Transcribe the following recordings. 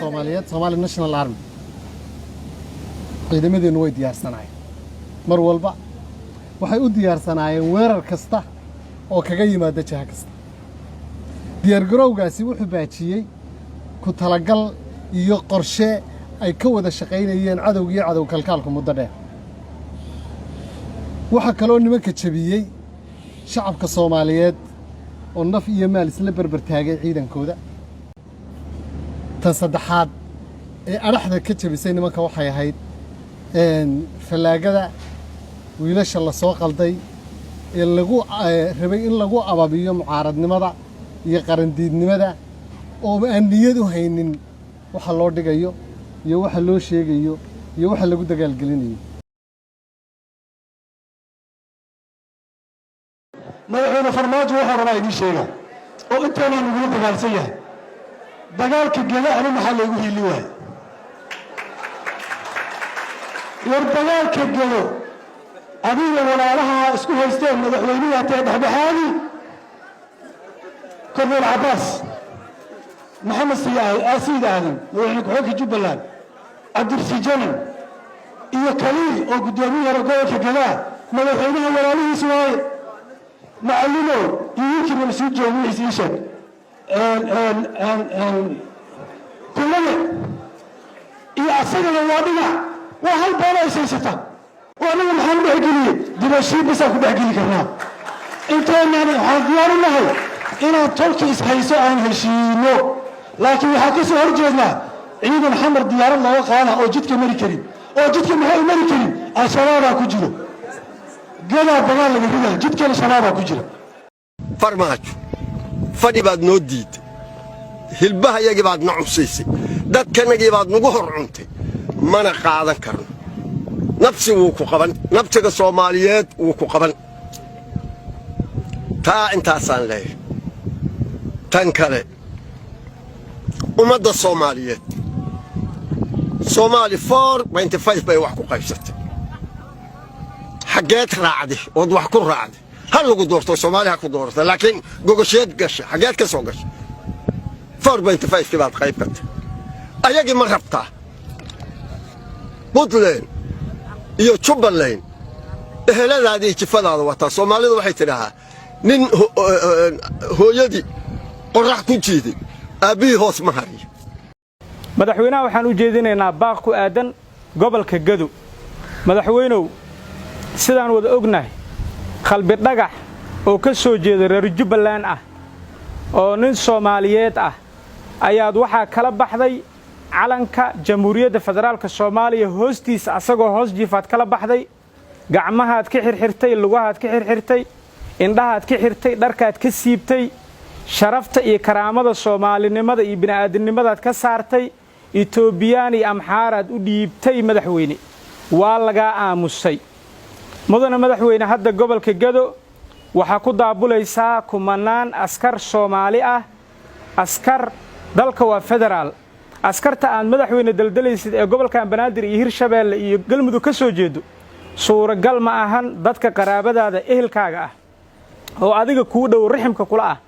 Soomaaliyeed Somali National Army ciidamadeenu way diyaarsanaayeen mar walba waxay u diyaarsanaayeen weerar kasta oo kaga yimaada jaha kasta diyaargarowgaasi wuxuu baajiyay ku talagal iyo qorshe ay ka wada shaqaynayeen cadawga iyo cadow kalkaalka muddo dheer waxa kale oo nimanka jabiyay shacabka Soomaaliyeed oo naf iyo maal isla barbar taagay ciidankooda tan saddexaad ee araxda ka jabisay nimanka waxay ahayd falaagada wiilasha la soo qalday ee lagu rabay in lagu ababiyo mucaaradnimada iyo qarandiidnimada oo aan niyad u haynin waxa loo dhigayo iyo waxa loo sheegayo iyo waxa lagu dagaalgelinayo madaxweyne farmaajo waxa rabaa idin sheega oo intaana ugu dagaalsan yahay dagaalka gadaal maxaa lagu hili waay dagaalka gado adiga walaalaha isku haysteen madaxweynaha dhexdhexaadi Korneel Abbas محمد سيد آدم مدحوينه ku-xigeenka Jubbaland Cabdirsi Janan iyo kaliil oo gudoomiyaha gobolka Gadaa madaxweynaha walaalihiisa waaye macallimo iyo mas'uul joogiisa kullada iyo asagana waa dhiga waa hal boolo ay saysata anaga maxaan dhexgeliyay dibashii bisa ku dhexgeli karnaa intaana waxaan diyaar u nahay inaan tolka is hayso aan heshiino laakiin waxa ka soo horjeednaa ciidan xamar diyaarad looga qaada oo jidka mari karin oo jidka maxay mari karin al-shabaab ku jiro gadaa badan laga ridaa jidka al-shabaab ku jiro farmaajo fadhi baad noo diiday hilbaha yagi baad nacusisay dadkanagii baad nagu hor cuntay mana qaadan karno nafsi wuu ku qaban nafsiga Soomaaliyeed wuu ku qaban taa intaasaan leeyahay tan kale ummadda Soomaaliyeed Soomaali 4.5 bay wax ku qaybsatay xageed raacday oo wax ku raacday hal lagu doorto Soomaaliya ku doorto laakiin gogosheed gashay xageed ka soo gashay 4.5 kibaad qayb kartay ayagii ma rabtaa Puntland iyo Jubbaland eheladaadii jifadaada wata Soomaalidu waxay tidhaahaa nin hooyadii qorax ku jiiday abi hoos ma hariyo madaxweynaha waxaan u jeedinaynaa baaq ku aadan gobolka Gado madaxweynuhu sidaan wada ognahay qalbi dhagax oo ka soo jeeda reer Jubbaland ah oo nin Soomaaliyeed ah ayaad waxa kala baxday calanka Jamhuuriyadda Federaalka Soomaaliya hoostiisa asagoo hoos jiifaad kala baxday gacmahaad ka xirxirtay lugahaad ka xirxirtay indhahaad ka xirtay dharkaad ka siibtay sharafta iyo karaamada Soomaalinimada iyo bini'aadanimadaad ka saartay Ethiopian iyo Amxaaraad u dhiibtay madaxweyne waa laga aamusay mudana madaxweyne hadda gobolka Gado waxa ku daabulaysaa kumanaan askar Soomaali ah askar dalka waa federaal askarta aan madaxweyne daldalaysid ee gobolka Banaadir iyo Hirshabeelle iyo Galmudug ka soo jeedo suuragal ma ahan dadka qaraabadaada ehelkaaga ah oo adiga ku dhow riximka kula ah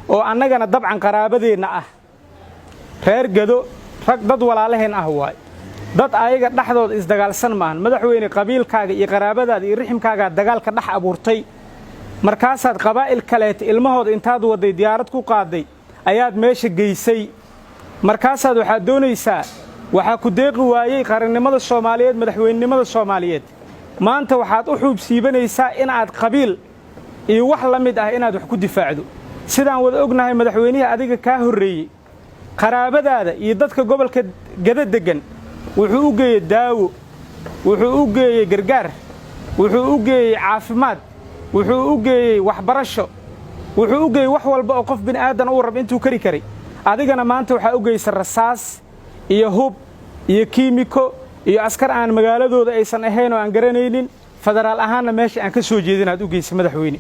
oo annagana dabcan qaraabadeena ah reer Gado rag dad walaalaheen ah waay dad ayaga dhaxdood isdagaalsan maahan madaxweyne qabiilkaaga iyo qaraabadaada iyo riximkaaga dagaalka dhax abuurtay markaasaad qabaa'il kaleet ilmahooda intaad waday diyaarad ku qaaday ayaad meesha geysay markaasaad waxa doonaysaa waxa ku deeqi waayay qarannimada Soomaaliyeed madaxweynenimada Soomaaliyeed maanta waxaad u xuub siibanaysaa in aad qabiil iyo wax la mid ah inaad wax ku difaacdo sidaan wada ognahay madaxweynaha adiga ka horeeyay qaraabadaada iyo dadka gobolka Gado degan wuxuu u geeyay daawo wuxuu u geeyay gargaar wuxuu u geeyay caafimaad wuxuu u geeyay waxbarasho wuxuu u geeyay wax walba oo qof bini'aadan uu rab intuu kari karay adigana maanta waxa u geeyay rasaas iyo hub iyo kiimiko iyo askar aan magaaladooda aysan ahayn oo aan garanaynin federaal ahaanna meesha aan ka soo jeedin aad u geysay madaxweyne